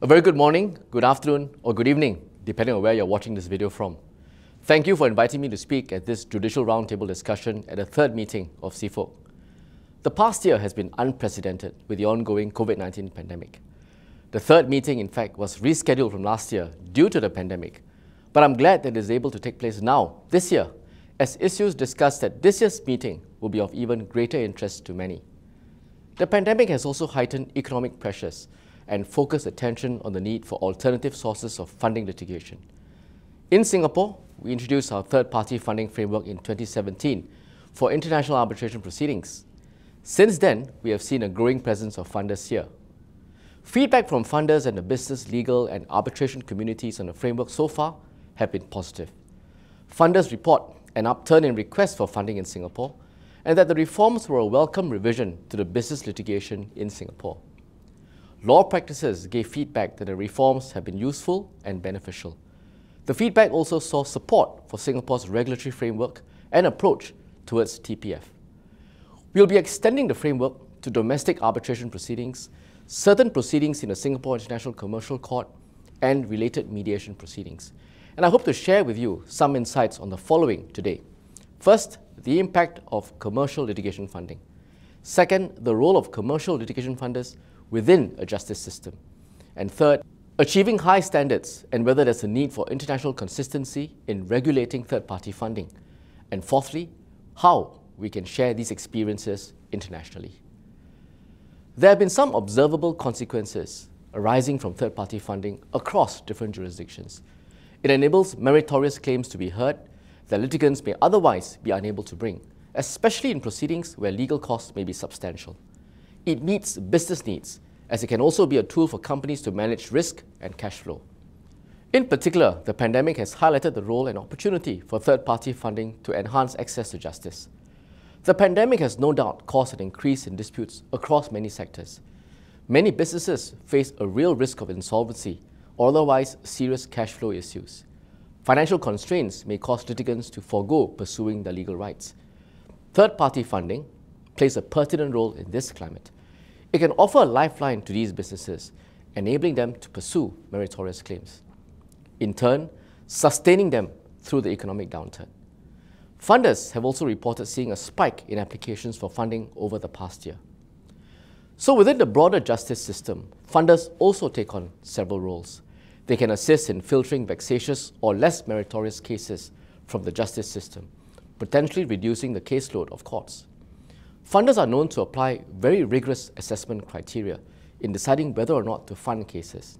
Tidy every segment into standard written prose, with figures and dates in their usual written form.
A very good morning, good afternoon, or good evening, depending on where you're watching this video from. Thank you for inviting me to speak at this judicial roundtable discussion at the third meeting of SIFoCC. The past year has been unprecedented with the ongoing COVID-19 pandemic. The third meeting, in fact, was rescheduled from last year due to the pandemic, but I'm glad that it is able to take place now, this year, as issues discussed at this year's meeting will be of even greater interest to many. The pandemic has also heightened economic pressures and focused attention on the need for alternative sources of funding litigation. In Singapore, we introduced our third-party funding framework in 2017 for international arbitration proceedings. Since then, we have seen a growing presence of funders here. Feedback from funders and the business, legal and arbitration communities on the framework so far have been positive. Funders report an upturn in requests for funding in Singapore and that the reforms were a welcome revision to the business litigation in Singapore. Law practitioners gave feedback that the reforms have been useful and beneficial. The feedback also saw support for Singapore's regulatory framework and approach towards TPF. We will be extending the framework to domestic arbitration proceedings, certain proceedings in the Singapore International Commercial Court, and related mediation proceedings. And I hope to share with you some insights on the following today. First, the impact of commercial litigation funding. Second, the role of commercial litigation funders within a justice system. And third, achieving high standards and whether there's a need for international consistency in regulating third-party funding. And fourthly, how we can share these experiences internationally. There have been some observable consequences arising from third-party funding across different jurisdictions. It enables meritorious claims to be heard that litigants may otherwise be unable to bring, especially in proceedings where legal costs may be substantial. It meets business needs, as it can also be a tool for companies to manage risk and cash flow. In particular, the pandemic has highlighted the role and opportunity for third-party funding to enhance access to justice. The pandemic has no doubt caused an increase in disputes across many sectors. Many businesses face a real risk of insolvency or otherwise serious cash flow issues. Financial constraints may cause litigants to forego pursuing their legal rights. Third-party funding plays a pertinent role in this climate. It can offer a lifeline to these businesses, enabling them to pursue meritorious claims, in turn, sustaining them through the economic downturn. Funders have also reported seeing a spike in applications for funding over the past year. So within the broader justice system, funders also take on several roles. They can assist in filtering vexatious or less meritorious cases from the justice system, potentially reducing the caseload of courts. Funders are known to apply very rigorous assessment criteria in deciding whether or not to fund cases.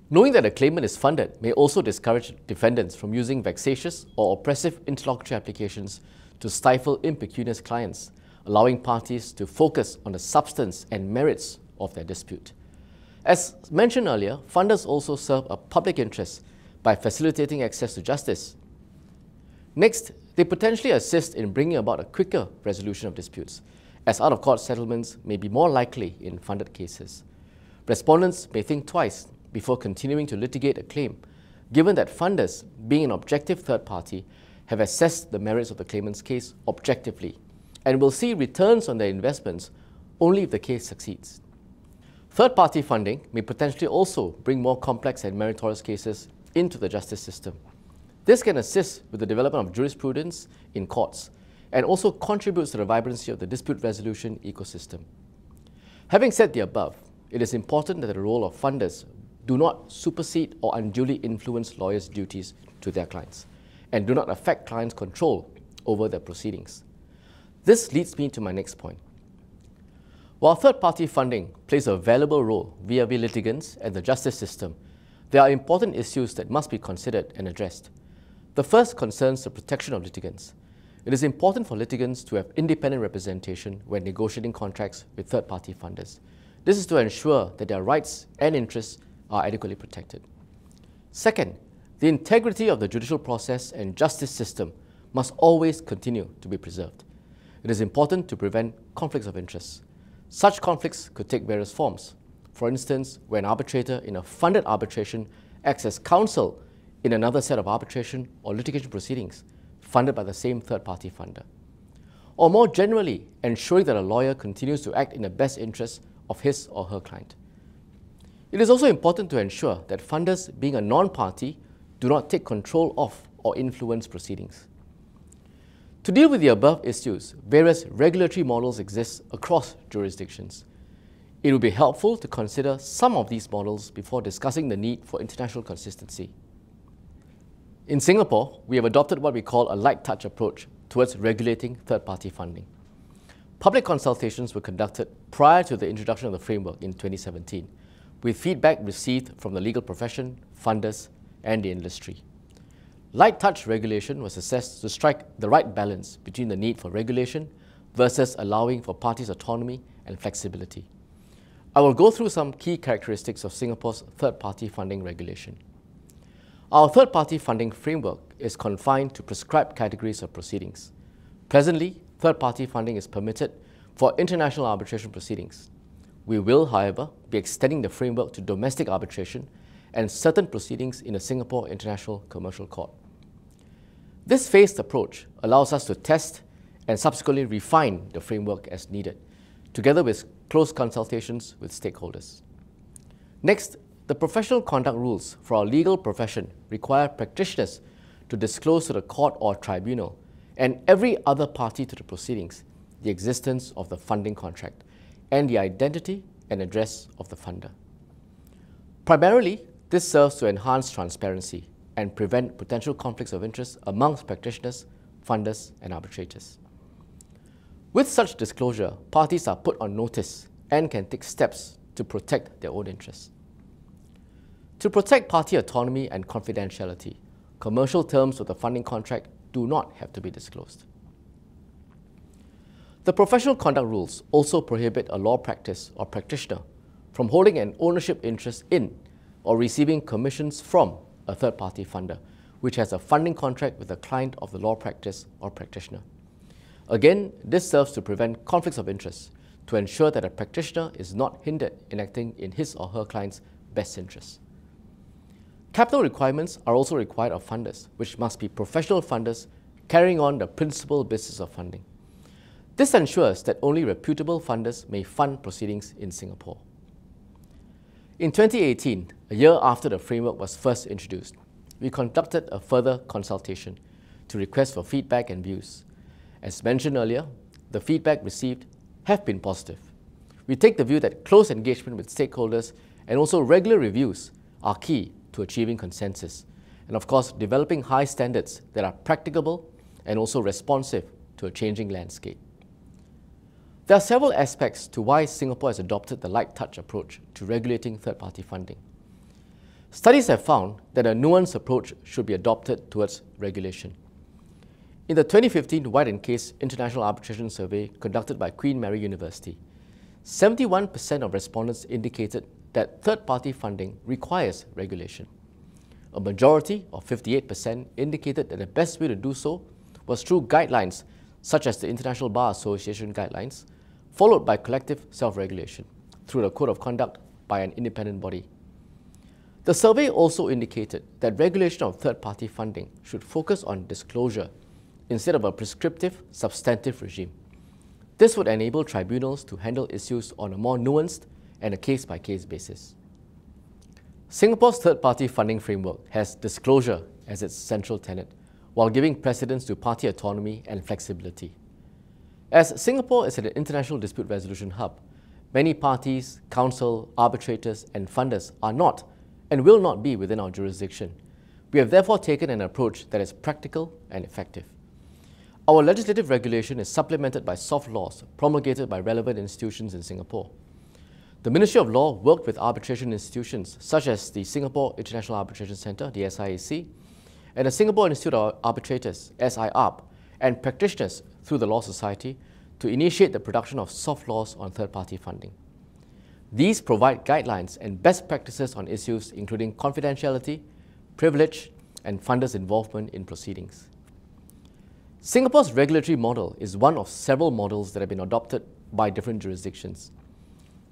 Knowing that a claimant is funded may also discourage defendants from using vexatious or oppressive interlocutory applications to stifle impecunious clients, allowing parties to focus on the substance and merits of their dispute. As mentioned earlier, funders also serve a public interest by facilitating access to justice. Next, they potentially assist in bringing about a quicker resolution of disputes, as out-of-court settlements may be more likely in funded cases. Respondents may think twice before continuing to litigate a claim, given that funders, being an objective third party, have assessed the merits of the claimant's case objectively and will see returns on their investments only if the case succeeds. Third-party funding may potentially also bring more complex and meritorious cases into the justice system. This can assist with the development of jurisprudence in courts and also contributes to the vibrancy of the dispute resolution ecosystem. Having said the above, it is important that the role of funders do not supersede or unduly influence lawyers' duties to their clients and do not affect clients' control over their proceedings. This leads me to my next point. While third-party funding plays a valuable role vis-à-vis litigants and the justice system, there are important issues that must be considered and addressed. The first concerns the protection of litigants. It is important for litigants to have independent representation when negotiating contracts with third-party funders. This is to ensure that their rights and interests are adequately protected. Second, the integrity of the judicial process and justice system must always continue to be preserved. It is important to prevent conflicts of interest. Such conflicts could take various forms. For instance, where an arbitrator in a funded arbitration acts as counsel in another set of arbitration or litigation proceedings funded by the same third-party funder. Or more generally, ensuring that a lawyer continues to act in the best interest of his or her client. It is also important to ensure that funders, being a non-party, do not take control of or influence proceedings. To deal with the above issues, various regulatory models exist across jurisdictions. It would be helpful to consider some of these models before discussing the need for international consistency. In Singapore, we have adopted what we call a light-touch approach towards regulating third-party funding. Public consultations were conducted prior to the introduction of the framework in 2017, with feedback received from the legal profession, funders, and the industry. Light-touch regulation was assessed to strike the right balance between the need for regulation versus allowing for parties' autonomy and flexibility. I will go through some key characteristics of Singapore's third-party funding regulation. Our third-party funding framework is confined to prescribed categories of proceedings. Presently, third-party funding is permitted for international arbitration proceedings. We will, however, be extending the framework to domestic arbitration and certain proceedings in the Singapore International Commercial Court. This phased approach allows us to test and subsequently refine the framework as needed, together with close consultations with stakeholders. Next, the professional conduct rules for our legal profession require practitioners to disclose to the court or tribunal and every other party to the proceedings the existence of the funding contract and the identity and address of the funder. Primarily, this serves to enhance transparency and prevent potential conflicts of interest amongst practitioners, funders, and arbitrators. With such disclosure, parties are put on notice and can take steps to protect their own interests. To protect party autonomy and confidentiality, commercial terms of the funding contract do not have to be disclosed. The professional conduct rules also prohibit a law practice or practitioner from holding an ownership interest in or receiving commissions from a third-party funder, which has a funding contract with a client of the law practice or practitioner. Again, this serves to prevent conflicts of interest to ensure that a practitioner is not hindered in acting in his or her client's best interests. Capital requirements are also required of funders, which must be professional funders carrying on the principal business of funding. This ensures that only reputable funders may fund proceedings in Singapore. In 2018, a year after the framework was first introduced, we conducted a further consultation to request for feedback and views. As mentioned earlier, the feedback received have been positive. We take the view that close engagement with stakeholders and also regular reviews are key to achieving consensus, and of course, developing high standards that are practicable and also responsive to a changing landscape. There are several aspects to why Singapore has adopted the light touch approach to regulating third-party funding. Studies have found that a nuanced approach should be adopted towards regulation. In the 2015 White and Case International Arbitration Survey conducted by Queen Mary University, 71% of respondents indicated that third-party funding requires regulation. A majority, of 58%, indicated that the best way to do so was through guidelines such as the International Bar Association guidelines, followed by collective self-regulation through the Code of Conduct by an independent body. The survey also indicated that regulation of third-party funding should focus on disclosure instead of a prescriptive, substantive regime. This would enable tribunals to handle issues on a more nuanced and a case-by-case basis. Singapore's third-party funding framework has disclosure as its central tenet, while giving precedence to party autonomy and flexibility. As Singapore is an international dispute resolution hub, many parties, counsel, arbitrators, and funders are not and will not be within our jurisdiction. We have therefore taken an approach that is practical and effective. Our legislative regulation is supplemented by soft laws promulgated by relevant institutions in Singapore. The Ministry of Law worked with arbitration institutions such as the Singapore International Arbitration Centre, the SIAC, and the Singapore Institute of Arbitrators, SIARB, and practitioners through the Law Society to initiate the production of soft laws on third-party funding. These provide guidelines and best practices on issues including confidentiality, privilege, and funders' involvement in proceedings. Singapore's regulatory model is one of several models that have been adopted by different jurisdictions.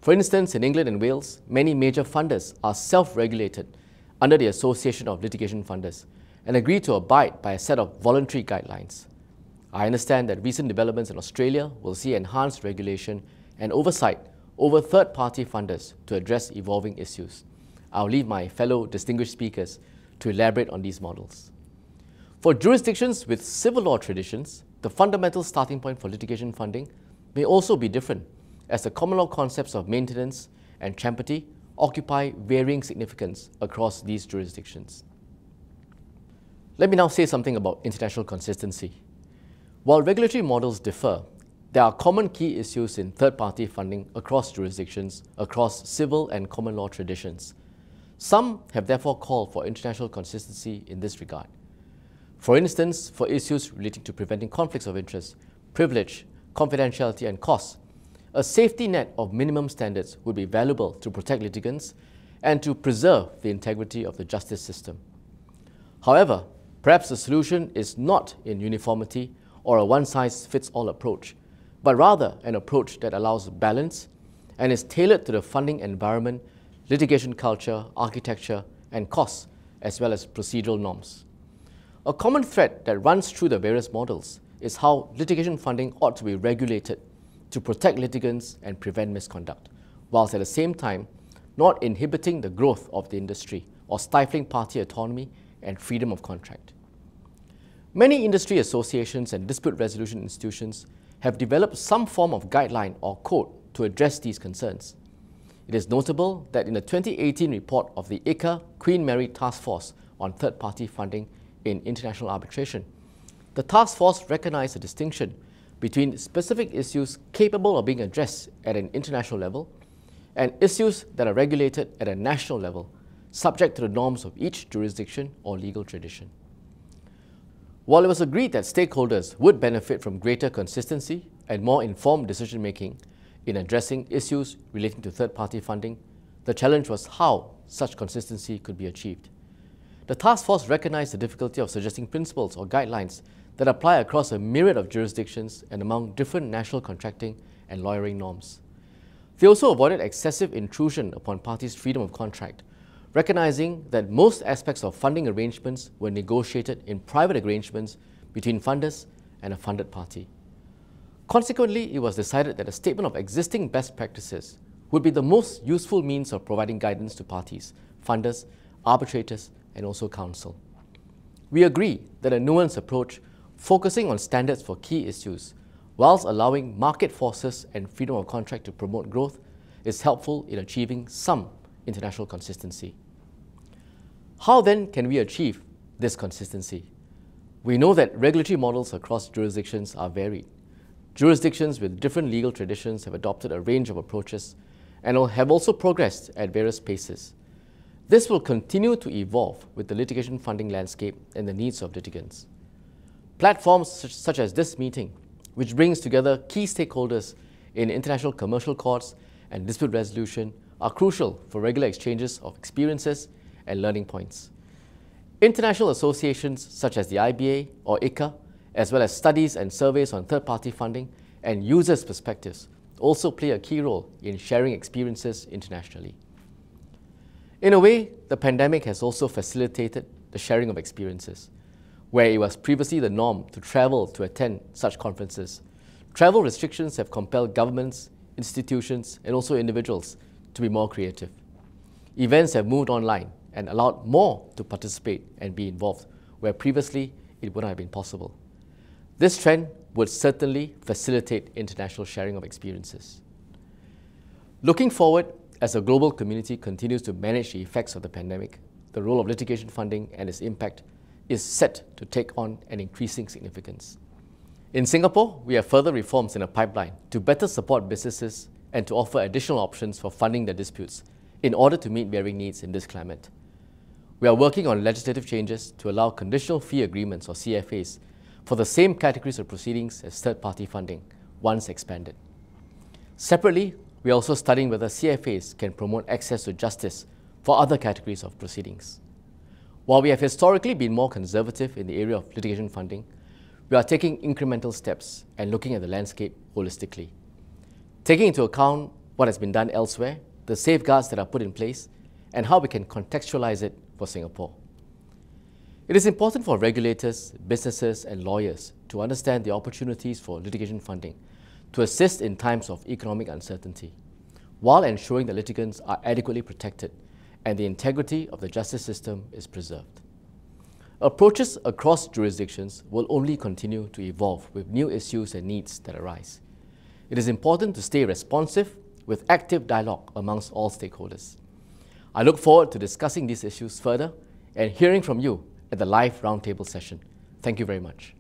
For instance, in England and Wales, many major funders are self-regulated under the Association of Litigation Funders and agree to abide by a set of voluntary guidelines. I understand that recent developments in Australia will see enhanced regulation and oversight over third-party funders to address evolving issues. I'll leave my fellow distinguished speakers to elaborate on these models. For jurisdictions with civil law traditions, the fundamental starting point for litigation funding may also be different, as the common law concepts of maintenance and champerty occupy varying significance across these jurisdictions. Let me now say something about international consistency. While regulatory models differ, there are common key issues in third-party funding across jurisdictions, across civil and common law traditions. Some have therefore called for international consistency in this regard. For instance, for issues relating to preventing conflicts of interest, privilege, confidentiality and costs, a safety net of minimum standards would be valuable to protect litigants and to preserve the integrity of the justice system. However, perhaps the solution is not in uniformity or a one-size-fits-all approach, but rather an approach that allows balance and is tailored to the funding environment, litigation culture, architecture, and costs, as well as procedural norms. A common thread that runs through the various models is how litigation funding ought to be regulated to protect litigants and prevent misconduct, whilst at the same time not inhibiting the growth of the industry or stifling party autonomy and freedom of contract. Many industry associations and dispute resolution institutions have developed some form of guideline or code to address these concerns. It is notable that in the 2018 report of the ICA Queen Mary Task Force on third-party funding in international arbitration, the task force recognized a distinction between specific issues capable of being addressed at an international level and issues that are regulated at a national level, subject to the norms of each jurisdiction or legal tradition. While it was agreed that stakeholders would benefit from greater consistency and more informed decision-making in addressing issues relating to third-party funding, the challenge was how such consistency could be achieved. The task force recognized the difficulty of suggesting principles or guidelines that apply across a myriad of jurisdictions and among different national contracting and lawyering norms. They also avoided excessive intrusion upon parties' freedom of contract, recognizing that most aspects of funding arrangements were negotiated in private arrangements between funders and a funded party. Consequently, it was decided that a statement of existing best practices would be the most useful means of providing guidance to parties, funders, arbitrators, and also counsel. We agree that a nuanced approach focusing on standards for key issues, whilst allowing market forces and freedom of contract to promote growth, is helpful in achieving some international consistency. How then can we achieve this consistency? We know that regulatory models across jurisdictions are varied. Jurisdictions with different legal traditions have adopted a range of approaches and have also progressed at various paces. This will continue to evolve with the litigation funding landscape and the needs of litigants. Platforms such as this meeting, which brings together key stakeholders in international commercial courts and dispute resolution, are crucial for regular exchanges of experiences and learning points. International associations such as the IBA or ICA, as well as studies and surveys on third-party funding and users' perspectives, also play a key role in sharing experiences internationally. In a way, the pandemic has also facilitated the sharing of experiences. Where it was previously the norm to travel to attend such conferences, travel restrictions have compelled governments, institutions, and also individuals to be more creative. Events have moved online and allowed more to participate and be involved, where previously it would not have been possible. This trend would certainly facilitate international sharing of experiences. Looking forward, as the global community continues to manage the effects of the pandemic, the role of litigation funding and its impact is set to take on an increasing significance. In Singapore, we have further reforms in a pipeline to better support businesses and to offer additional options for funding their disputes in order to meet varying needs in this climate. We are working on legislative changes to allow conditional fee agreements or CFAs for the same categories of proceedings as third-party funding, once expanded. Separately, we are also studying whether CFAs can promote access to justice for other categories of proceedings. While we have historically been more conservative in the area of litigation funding, we are taking incremental steps and looking at the landscape holistically. Taking into account what has been done elsewhere, the safeguards that are put in place, and how we can contextualize it for Singapore. It is important for regulators, businesses, and lawyers to understand the opportunities for litigation funding to assist in times of economic uncertainty. while ensuring that litigants are adequately protected and the integrity of the justice system is preserved. Approaches across jurisdictions will only continue to evolve with new issues and needs that arise. It is important to stay responsive with active dialogue amongst all stakeholders. I look forward to discussing these issues further and hearing from you at the live roundtable session. Thank you very much.